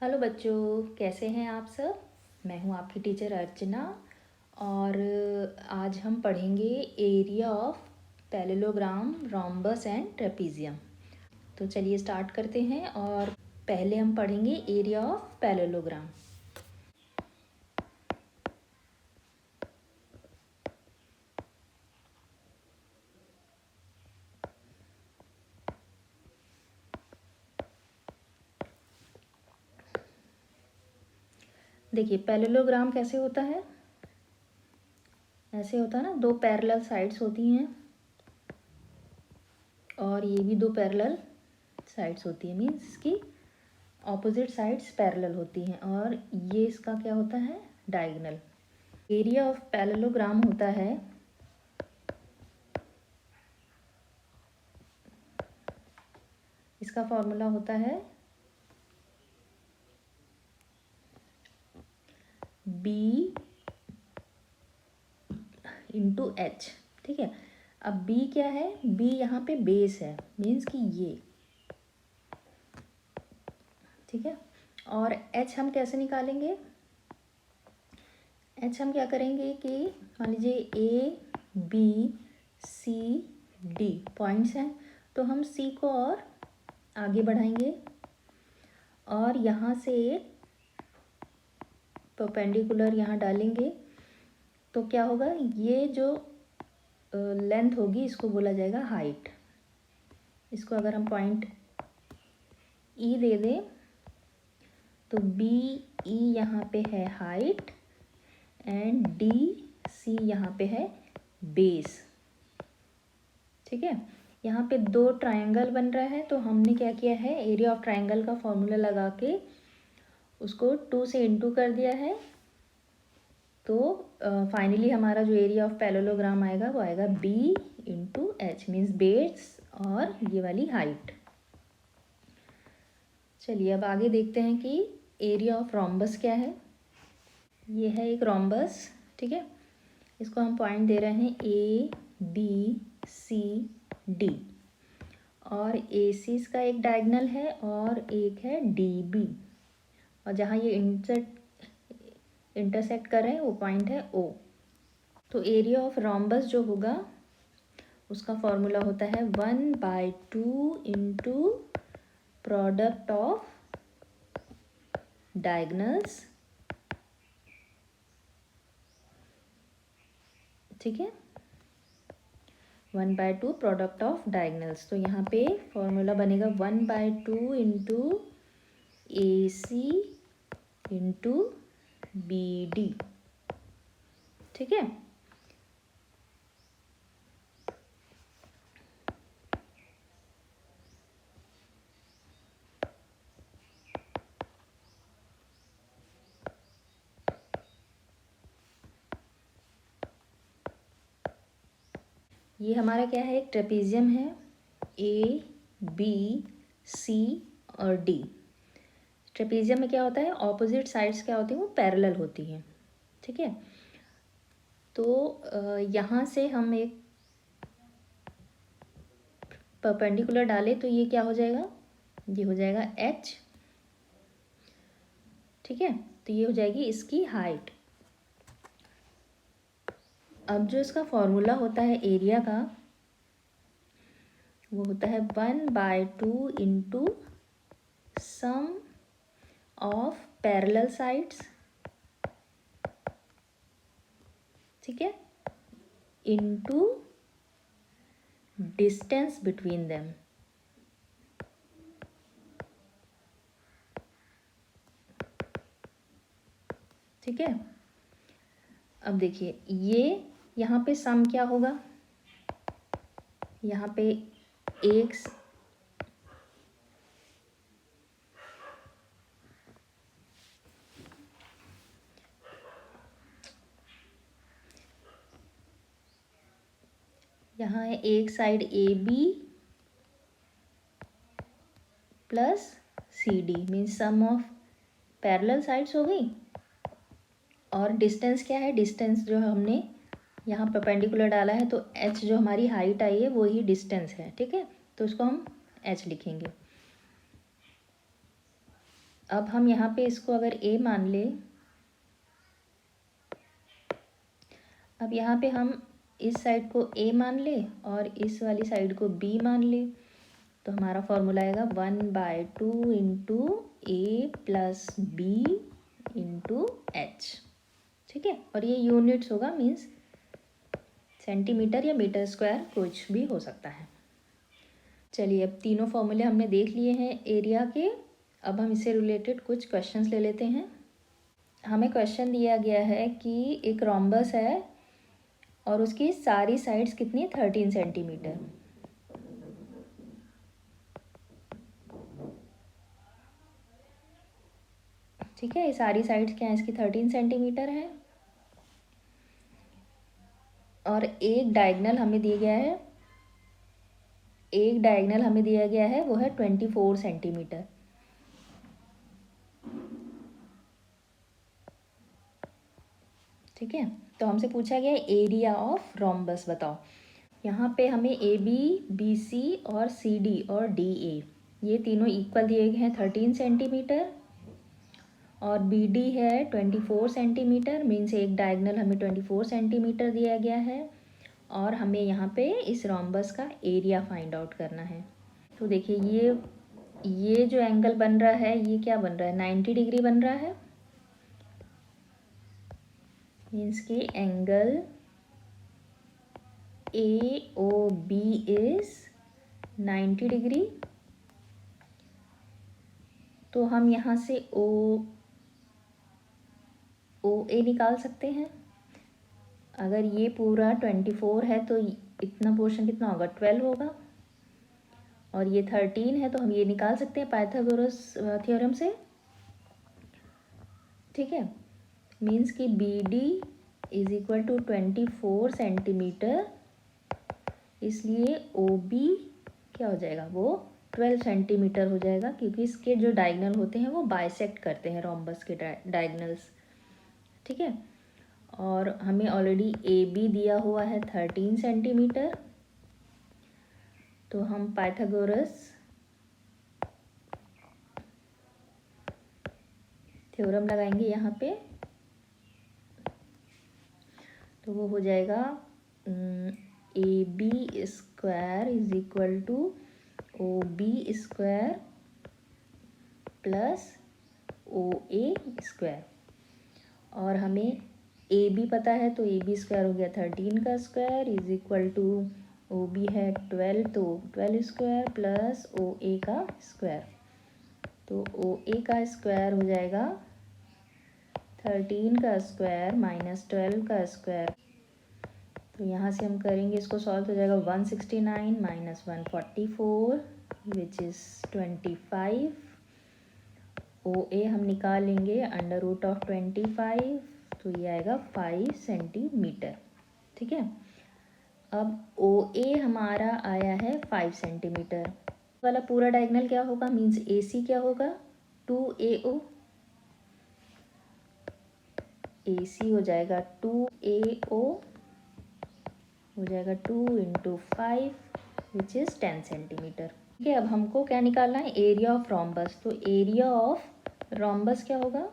Hello बच्चों, कैसे हैं आप सब। मैं हूं आपकी टीचर अर्चना। और आज हम पढ़ेंगे area of parallelogram, rhombus and trapezium. तो चलिए स्टार्ट करते हैं। और पहले हम पढ़ेंगे एरिया ऑफ पैरेललोग्राम। देखिए पैरेललोग्राम कैसे होता है। ऐसे होता है ना, दो पैरेलल साइड्स होती हैं और ये भी दो पैरेलल साइड्स होती है, मीन्स इसकी ऑपोजिट साइड्स पैरेलल होती हैं। और ये इसका क्या होता है, डायगोनल। एरिया ऑफ पैरेललोग्राम होता है इसका फॉर्मूला होता है बी इंटू एच। ठीक है, अब बी क्या है, बी यहाँ पे बेस है, मीन्स कि ये। ठीक है, और एच हम कैसे निकालेंगे। एच हम क्या करेंगे कि मान लीजिए A B C D points हैं, तो हम सी को और आगे बढ़ाएंगे और यहाँ से परपेंडिकुलर यहाँ डालेंगे। तो क्या होगा, ये जो लेंथ होगी इसको बोला जाएगा हाइट। इसको अगर हम पॉइंट ई दे दें तो बी ई यहाँ पे है हाइट एंड डी सी यहाँ पे है बेस। ठीक है, यहाँ पे दो ट्रायंगल बन रहा है, तो हमने क्या किया है, एरिया ऑफ ट्रायंगल का फॉर्मूला लगा के उसको 2 से इंटू कर दिया है। तो फाइनली हमारा जो एरिया ऑफ पैरेललोग्राम आएगा वो आएगा B into H, means base और ये वाली हाइट। चलिए अब आगे देखते हैं कि एरिया ऑफ रोम्बस क्या है। ये है एक रोम्बस। ठीक है, इसको हम पॉइंट दे रहे हैं ए बी सी डी, और ए सी इसका एक डायगोनल है और एक है डी बी, और जहाँ ये इंटरसेक्ट कर रहे हैं वो पॉइंट है ओ। तो एरिया ऑफ रोम्बस जो होगा उसका फॉर्मूला होता है 1/2 इंटू प्रोडक्ट ऑफ डायगोनल्स। ठीक है, 1/2 प्रोडक्ट ऑफ डायगोनल्स। तो यहाँ पे फॉर्मूला बनेगा 1/2 इंटू ए सी इंटू बी डी। ठीक है, ये हमारा क्या है, एक ट्रेपीजियम है, ए बी सी और डी। ट्रेपीजियम में क्या होता है, ऑपोजिट साइड्स क्या होती हैं, वो पैरेलल होती हैं। ठीक है, तो यहाँ से हम एक परपेंडिकुलर डाले तो ये क्या हो जाएगा, ये हो जाएगा एच। ठीक है, तो ये हो जाएगी इसकी हाइट। अब जो इसका फॉर्मूला होता है एरिया का वो होता है 1/2 into sum of parallel sides. ठीक है, इंटू डिस्टेंस बिटवीन देम। ठीक है, अब देखिए ये यहाँ पे सम क्या होगा, यहाँ पे एक यहाँ है एक side A B plus C D, means sum of parallel sides हो गई। और डिस्टेंस क्या है, डिस्टेंस जो हमने यहाँ परपेंडिकुलर डाला है तो एच जो हमारी हाइट आई है वो ही डिस्टेंस है। ठीक है, तो उसको हम एच लिखेंगे। अब हम यहाँ पे इसको अगर ए मान ले, अब यहाँ पे हम इस साइड को ए मान ले और इस वाली साइड को बी मान ले, तो हमारा फॉर्मूला आएगा 1/2 इंटू ए प्लस बी इंटू एच। ठीक है, और ये यूनिट्स होगा, मीन्स सेंटीमीटर या मीटर स्क्वायर कुछ भी हो सकता है। चलिए, अब तीनों फॉर्मूले हमने देख लिए हैं एरिया के। अब हम इससे रिलेटेड कुछ क्वेश्चंस ले लेते हैं। हमें क्वेश्चन दिया गया है कि एक रोम्बस है और उसकी सारी साइड्स कितनी, 13 सेंटीमीटर। ठीक है, ये सारी साइड्स क्या है इसकी, 13 सेंटीमीटर है। और एक डायगनल हमें दिया गया है, एक डायगनल हमें दिया गया है वो है 24 सेंटीमीटर। ठीक है, तो हमसे पूछा गया एरिया ऑफ रोम्बस बताओ। यहाँ पे हमें ए बी, बी सी और सी डी और डी ए ये तीनों इक्वल दिए गए हैं 13 सेंटीमीटर, और बी डी है 24 सेंटीमीटर, मीन्स एक डायगनल हमें 24 सेंटीमीटर दिया गया है। और हमें यहाँ पे इस रोम्बस का एरिया फाइंड आउट करना है। तो देखिए, ये जो एंगल बन रहा है ये क्या बन रहा है, 90 डिग्री बन रहा है, मीन्स कि angle A O B is 90 degree. तो हम यहाँ से ओ ए निकाल सकते हैं। अगर ये पूरा 24 है तो इतना पोर्शन कितना होगा, 12 होगा, और ये 13 है तो हम ये निकाल सकते हैं पाइथागोरस थ्योरम से। ठीक है, मीन्स कि B D is equal to 24 centimetre, इसलिए ओ बी क्या हो जाएगा, वो 12 सेंटीमीटर हो जाएगा, क्योंकि इसके जो डायगनल होते हैं वो बाइसेक्ट करते हैं रोम्बस के डायगनल्स। ठीक है, और हमें ऑलरेडी ए बी दिया हुआ है 13 सेंटीमीटर, तो हम पाइथागोरस थ्योरम लगाएंगे यहाँ पे, तो वो हो जाएगा A B square is equal to O B square plus O A square. और हमें ए बी पता है तो ए बी स्क्वायर हो गया 13 का square is equal to O B है 12, तो 12 स्क्वायर प्लस ओ ए का स्क्वायर, तो ओ ए का स्क्वायर हो जाएगा 13 का स्क्वायर माइनस 12 का स्क्वायर। तो यहाँ से हम करेंगे इसको सॉल्व, हो जाएगा 169 माइनस 144 विच इज़ 25। ओ ए हम निकाल लेंगे अंडर रूट ऑफ 25, तो ये आएगा 5 सेंटीमीटर। ठीक है, अब ओ ए हमारा आया है 5 सेंटीमीटर वाला पूरा डायगनल क्या होगा, मीन्स ए सी क्या होगा, 2AO, ए सी हो जाएगा 2AO हो जाएगा 2 इंटू 5 विच इज़ 10 सेंटीमीटर। ठीक है, अब हमको क्या निकालना है, एरिया ऑफ रोम्बस। तो एरिया ऑफ रोम्बस क्या होगा,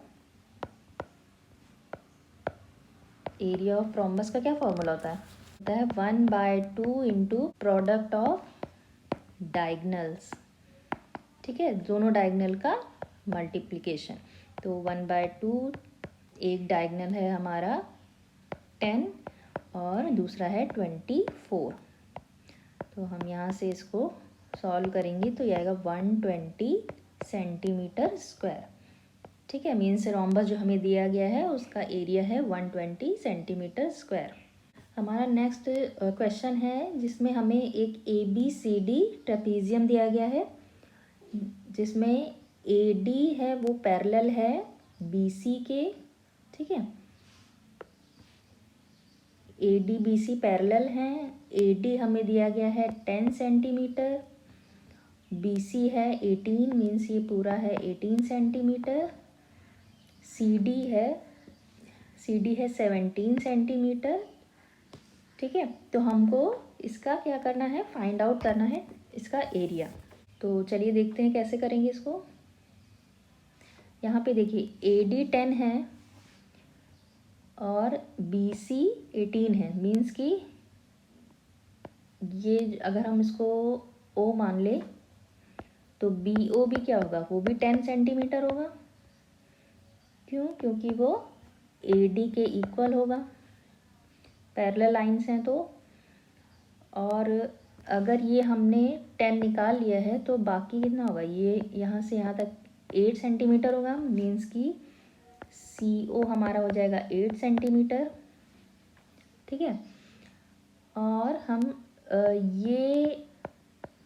एरिया ऑफ रोम्बस का क्या फॉर्मूला होता है 1/2 इंटू प्रोडक्ट ऑफ डायगनल्स। ठीक है, दोनों डायगनल का मल्टीप्लिकेशन, तो 1/2, एक डायगनल है हमारा 10 और दूसरा है 24, तो हम यहाँ से इसको सॉल्व करेंगे तो ये आएगा 120 सेंटीमीटर स्क्वायर। ठीक है, मीन्स रोम्बस जो हमें दिया गया है उसका एरिया है 120 सेंटीमीटर स्क्वायर। हमारा नेक्स्ट क्वेश्चन है जिसमें हमें एक A B C D trapezium दिया गया है, जिसमें ए डी है वो पैरेलल है बी सी के। ठीक है, A D B C parallel हैं, ए डी हमें दिया गया है 10 सेंटीमीटर, बी सी है 18, मीन्स ये पूरा है 18 सेंटीमीटर, सी डी है 17 सेंटीमीटर। ठीक है, तो हमको इसका क्या करना है, फाइंड आउट करना है इसका एरिया। तो चलिए देखते हैं कैसे करेंगे इसको। यहाँ पे देखिए AD 10 है और BC 18 है, मीन्स कि ये अगर हम इसको O मान ले तो BO भी क्या होगा, वो भी 10 सेंटीमीटर होगा। क्यों? क्योंकि वो AD के इक्वल होगा, पैरेलल लाइंस हैं तो। और अगर ये हमने 10 निकाल लिया है तो बाकी कितना होगा, ये यहाँ से यहाँ तक 8 सेंटीमीटर होगा, मीन्स कि CO हमारा हो जाएगा 8 सेंटीमीटर। ठीक है। और हम ये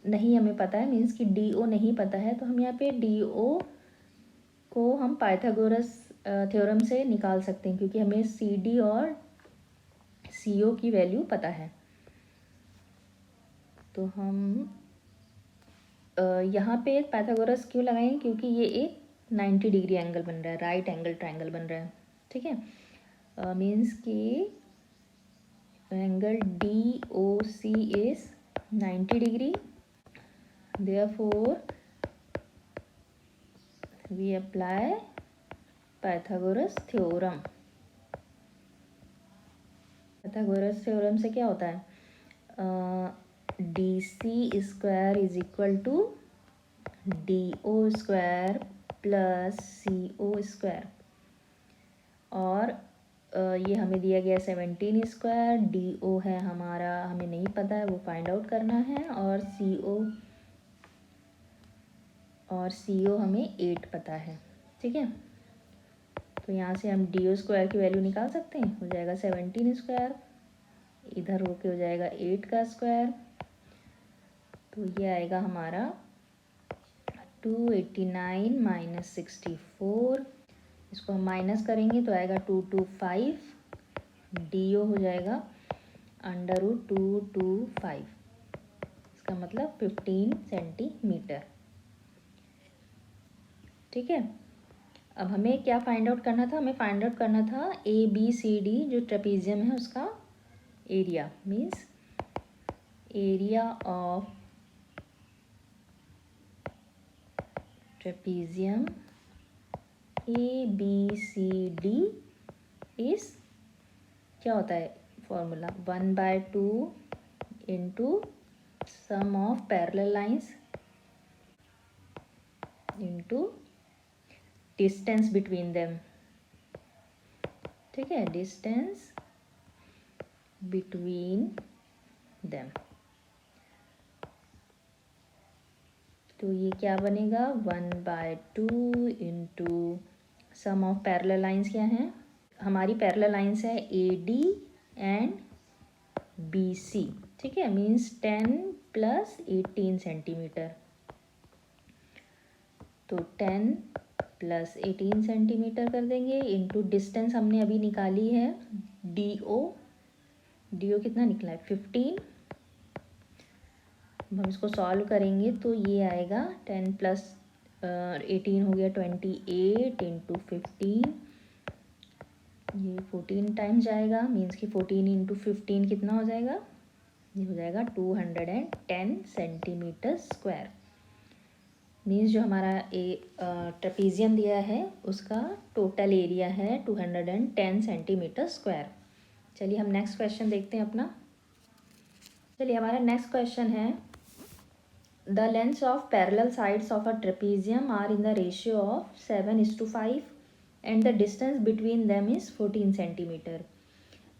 नहीं हमें पता है, मीन्स कि DO नहीं पता है, तो हम यहाँ पे DO को हम पाइथागोरस थ्योरम से निकाल सकते हैं, क्योंकि हमें CD और CO की वैल्यू पता है। तो हम यहाँ पे पाइथागोरस क्यों लगाएंगे, क्योंकि ये एक 90 डिग्री एंगल बन रहा है, राइट एंगल ट्रायंगल बन रहा है। ठीक है। मीन्स कि angle DOC is 90 degree, therefore we apply Pythagoras theorem. Pythagoras theorem से क्या होता है, DC square is equal to DO square plus CO square. और ये हमें दिया गया 17 स्क्वायर, DO है हमारा, हमें नहीं पता है, वो फाइंड आउट करना है। और CO हमें 8 पता है। ठीक है। तो यहाँ से हम DO स्क्वायर की वैल्यू निकाल सकते हैं, हो जाएगा 17 स्क्वायर, इधर होके हो जाएगा 8 का स्क्वायर, तो ये आएगा हमारा 289 माइनस 64। इसको हम माइनस करेंगे तो आएगा 225, DO हो जाएगा √225, इसका मतलब 15 सेंटीमीटर। ठीक है। अब हमें क्या फाइंड आउट करना था, हमें फाइंड आउट करना था ABCD जो ट्रेपीजियम है उसका area, means area of trapezium ABCD is, क्या होता है formula, 1/2 into sum of parallel lines into distance between them. ठीक है, डिस्टेंस बिटवीन देम। तो ये क्या बनेगा, 1/2 into sum of parallel lines क्या हैं, हमारी पैरेलल लाइंस है AD एंड BC। ठीक है, मीन्स 10 प्लस 18 सेंटीमीटर, तो 10 प्लस 18 सेंटीमीटर कर देंगे, इंटू डिस्टेंस हमने अभी निकाली है DO कितना निकला है 15। अब हम इसको सॉल्व करेंगे तो ये आएगा 10 प्लस 18 हो गया 28 इंटू 15, ये 14 टाइम्स जाएगा, मीन्स कि 14 इंटू 15 कितना हो जाएगा, ये हो जाएगा 210 सेंटीमीटर स्क्वायर। मीन्स जो हमारा ट्रेपीजियम दिया है उसका टोटल एरिया है 210 सेंटीमीटर स्क्वायर। चलिए हम नेक्स्ट क्वेश्चन देखते हैं अपना। चलिए हमारा नेक्स्ट क्वेश्चन है, the lengths of parallel sides of a trapezium are in the ratio of 7:5 and the distance between them is 14 centimeter.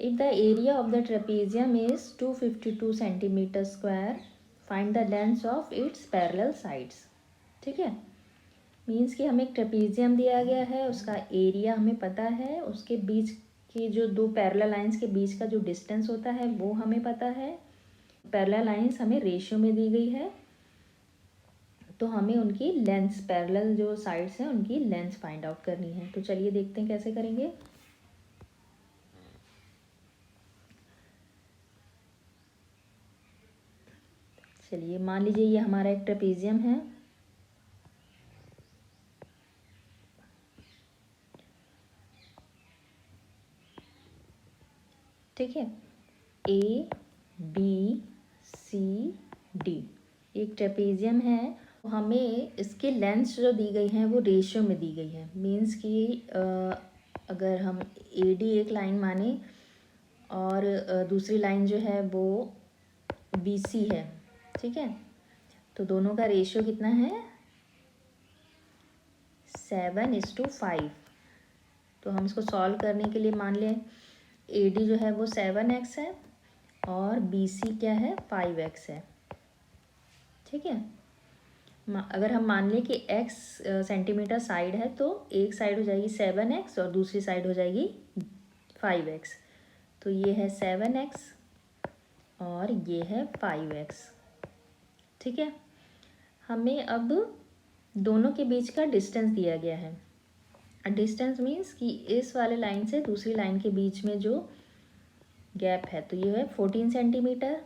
If the area of the trapezium is 252 centimeter square, find the lengths of its parallel sides. ठीक है, means कि हमें एक trapezium दिया गया है, उसका area हमें पता है, उसके बीच की जो दो पैरेलल लाइंस के बीच का जो डिस्टेंस होता है वो हमें पता है, पैरेलल लाइंस हमें रेशियो में दी गई है, तो हमें उनकी लेंथ्स, पैरेलल जो साइड्स हैं उनकी लेंथ्स फाइंड आउट करनी है। तो चलिए देखते हैं कैसे करेंगे। चलिए मान लीजिए ये हमारा एक ट्रेपीजियम है, ठीक है, ABCD एक ट्रेपीजियम है तो हमें इसकी लेंथ जो दी गई है वो रेशियो में दी गई है। मीन्स कि अगर हम AD एक लाइन माने और दूसरी लाइन जो है वो BC है, ठीक है, तो दोनों का रेशियो कितना है 7:5। तो हम इसको सॉल्व करने के लिए मान लें AD जो है वो 7x है और BC क्या है 5x है, ठीक है। अगर हम मान लें कि x सेंटीमीटर साइड है तो एक साइड हो जाएगी 7x और दूसरी साइड हो जाएगी 5x। तो ये है 7x और ये है 5x, ठीक है। हमें अब दोनों के बीच का डिस्टेंस दिया गया है। डिस्टेंस मीन्स कि इस वाले लाइन से दूसरी लाइन के बीच में जो गैप है, तो ये है 14 सेंटीमीटर।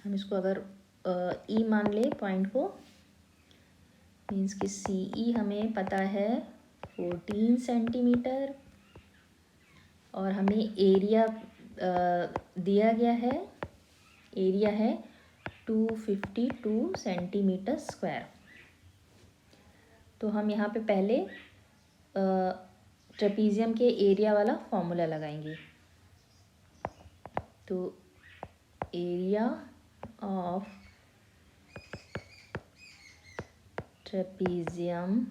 हम इसको अगर E मान ले पॉइंट को, मीन्स कि CE हमें पता है 14 सेंटीमीटर और हमें एरिया दिया गया है, एरिया है 252 सेंटीमीटर स्क्वायर। तो हम यहाँ पे पहले ट्रेपीजियम के एरिया वाला फॉर्मूला लगाएंगे। तो एरिया ऑफ ट्रेपीजियम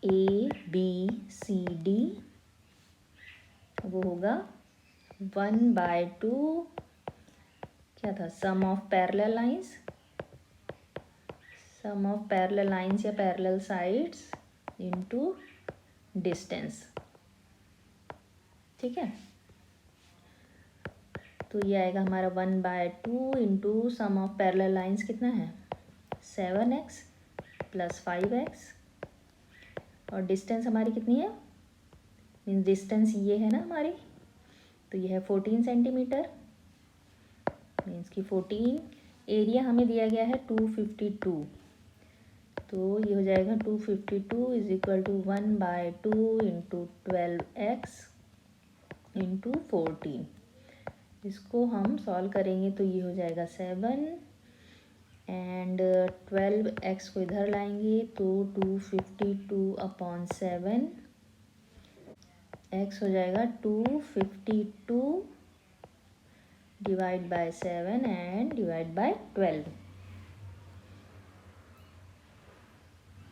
ABCD वो होगा 1/2 क्या था, sum of parallel lines, sum of parallel lines या पैरेलल साइड्स इनटू डिस्टेंस, ठीक है। तो ये आएगा हमारा 1/2 into sum of parallel lines कितना है 7x + 5x और डिस्टेंस हमारी कितनी है, मीन्स डिस्टेंस ये है ना हमारी, तो ये है 14 सेंटीमीटर, मीन्स कि 14। एरिया हमें दिया गया है 252, तो ये हो जाएगा 252 = 1/2 इंटू 12x इंटू 14। इसको हम सॉल्व करेंगे तो ये हो जाएगा 7 एंड 12x को इधर लाएंगे तो 252/7, x हो जाएगा 252 divide by 7 and divide by 12।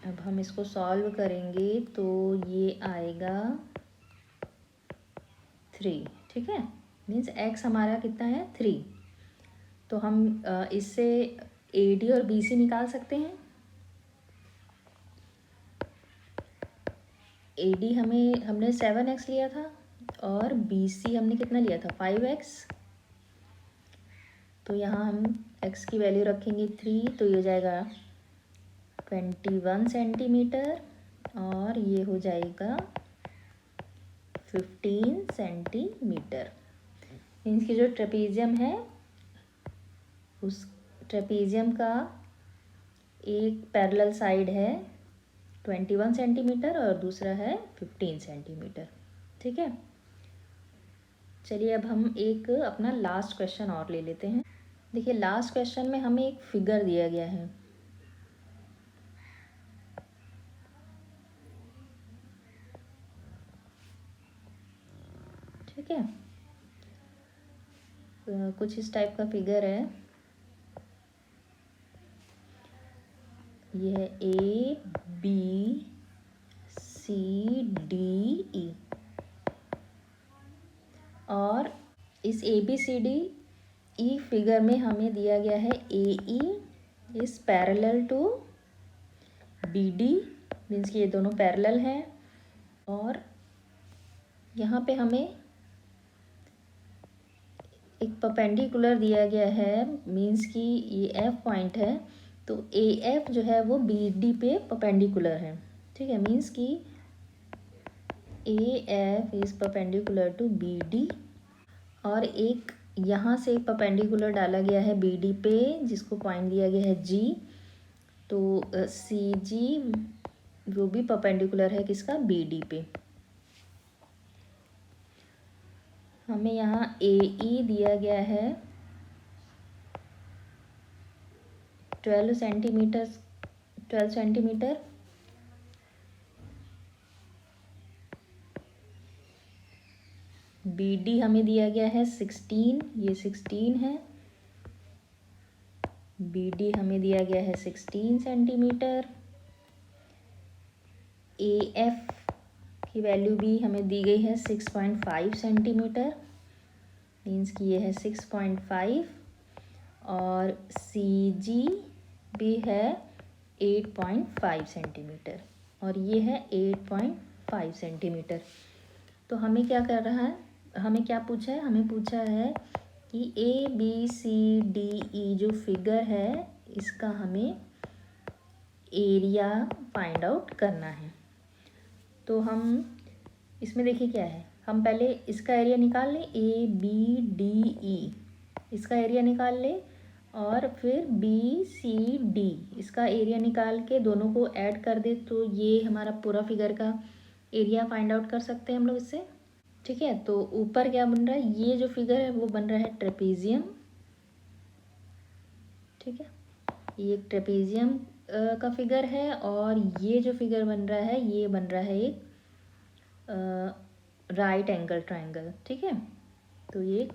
अब हम इसको सॉल्व करेंगे तो ये आएगा 3, ठीक है। मीन्स x हमारा कितना है 3। तो हम इससे AD और BC निकाल सकते हैं। AD हमने 7x लिया था और BC हमने कितना लिया था 5x। तो यहाँ हम x की वैल्यू रखेंगे 3, तो ये हो जाएगा 21 सेंटीमीटर और ये हो जाएगा 15 सेंटीमीटर। मीन्स की जो ट्रेपीजियम है उस ट्रेपीजियम का एक पैरेलल साइड है 21 सेंटीमीटर और दूसरा है 15 सेंटीमीटर, ठीक है। चलिए अब हम एक अपना लास्ट क्वेश्चन और ले लेते हैं। देखिए लास्ट क्वेश्चन में हमें एक फिगर दिया गया है, ठीक है। कुछ इस टाइप का फिगर है, ये है ABCDE और इस ABCDE फिगर में हमें दिया गया है AE is parallel to BD, means कि ये दोनों पैरेलल हैं और यहाँ पे हमें एक परपेंडिकुलर दिया गया है, मीन्स कि ये F पॉइंट है तो AF जो है वो BD पे परपेंडिकुलर है, ठीक है। मीन्स कि AF is perpendicular to BD और एक यहाँ से एक परपेंडिकुलर डाला गया है BD पे जिसको पॉइंट दिया गया है G, तो CG वो भी परपेंडिकुलर है किसका BD पे। हमें यहाँ AE दिया गया है 12 सेंटीमीटर, 12 सेंटीमीटर। BD हमें दिया गया है 16, ये 16 है। BD हमें दिया गया है 16 सेंटीमीटर। AF की वैल्यू भी हमें दी गई है 6.5 सेंटीमीटर, मीन्स कि ये है 6.5। और CG भी है 8.5 सेंटीमीटर और ये है 8.5 सेंटीमीटर। तो हमें क्या कर रहा है, हमें क्या पूछा है, हमें पूछा है कि ABCDE जो फिगर है इसका हमें एरिया फाइंड आउट करना है। तो हम इसमें देखिए क्या है, हम पहले इसका एरिया निकाल लें, ABDE इसका एरिया निकाल लें और फिर BCD इसका एरिया निकाल के दोनों को ऐड कर दे तो ये हमारा पूरा फिगर का एरिया फाइंड आउट कर सकते हैं हम लोग इससे। ठीक है, तो ऊपर क्या बन रहा है, ये जो फिगर है वो बन रहा है ट्रेपेजियम। ठीक है, ये एक ट्रेपेजियम का फिगर है और ये जो फिगर बन रहा है ये बन रहा है एक राइट एंगल ट्रायंगल। ठीक है, तो ये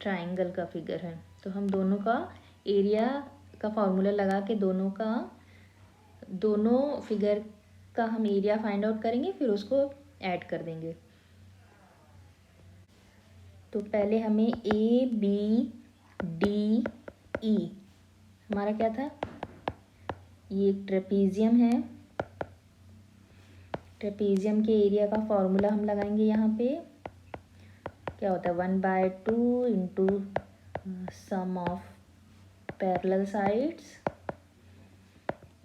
ट्रायंगल का फिगर है। तो हम दोनों का एरिया का फॉर्मूला लगा के दोनों फिगर का हम एरिया फाइंड आउट करेंगे, फिर उसको ऐड कर देंगे। तो पहले हमें ABDE हमारा क्या था, ये एक ट्रेपेजियम है। ट्रेपेजियम के एरिया का फॉर्मूला हम लगाएंगे यहाँ पे, क्या होता है 1/2 into sum of parallel sides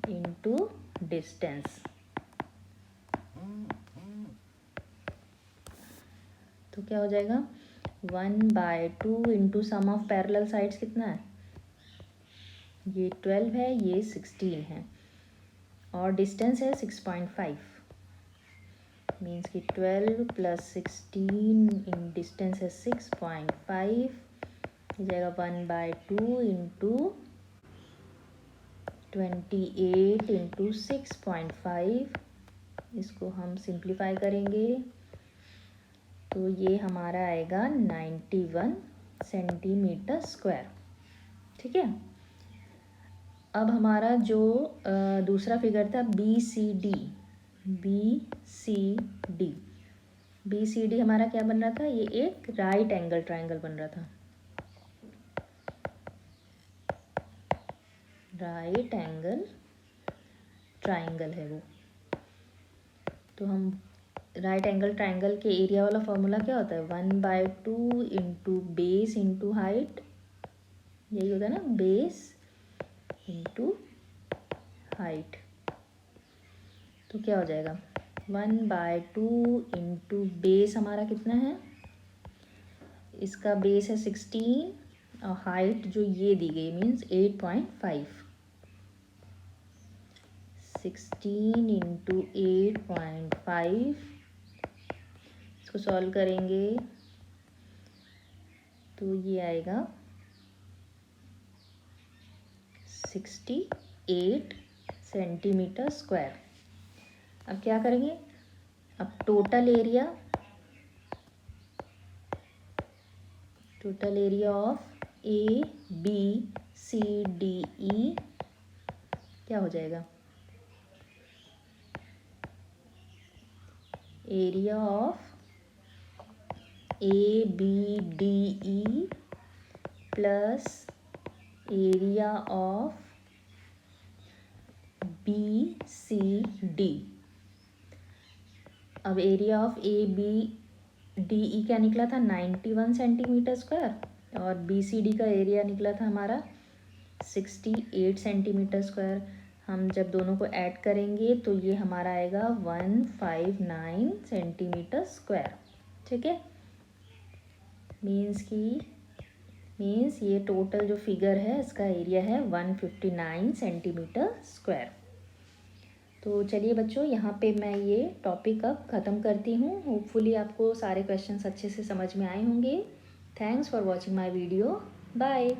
into distance. तो क्या हो जाएगा 1/2 into sum of parallel sides कितना है, ये 12 है, ये 16 है और डिस्टेंस है 6.5, मीन्स कि 12 प्लस 16 इन डिस्टेंस है 6.5, हो जाएगा 1/2 इंटू 28 इंटू 6.5। इसको हम सिंप्लीफाई करेंगे तो ये हमारा आएगा 91 सेंटीमीटर स्क्वायर। ठीक है, अब हमारा जो दूसरा फिगर था BCD हमारा क्या बन रहा था, ये एक राइट एंगल ट्रायंगल बन रहा था, राइट एंगल ट्रायंगल है वो। तो हम राइट एंगल ट्रायंगल के एरिया वाला फॉर्मूला क्या होता है 1/2 इंटू बेस इंटू हाइट, यही होता है ना, बेस इंटू हाइट। तो क्या हो जाएगा 1/2 इंटू बेस हमारा कितना है, इसका बेस है 16 और हाइट जो ये दी गई मीन्स 8.5, 16 इंटू 8.5, इसको सॉल्व करेंगे तो ये आएगा 68 सेंटीमीटर स्क्वायर। अब क्या करेंगे, अब टोटल एरिया ऑफ ABCDE क्या हो जाएगा, area of ABDE plus area of BCD। अब एरिया ऑफ ABDE क्या निकला था 91 सेंटीमीटर स्क्वायर और BCD का एरिया निकला था हमारा 68 सेंटीमीटर स्क्वायर। हम जब दोनों को ऐड करेंगे तो ये हमारा आएगा 159 सेंटीमीटर स्क्वायर। ठीक है, मीन्स ये टोटल जो फिगर है इसका एरिया है 159 सेंटीमीटर स्क्वायर। तो चलिए बच्चों, यहाँ पे मैं ये टॉपिक अब ख़त्म करती हूँ। होपफुली आपको सारे क्वेश्चंस अच्छे से समझ में आए होंगे। Thanks for watching my video. Bye.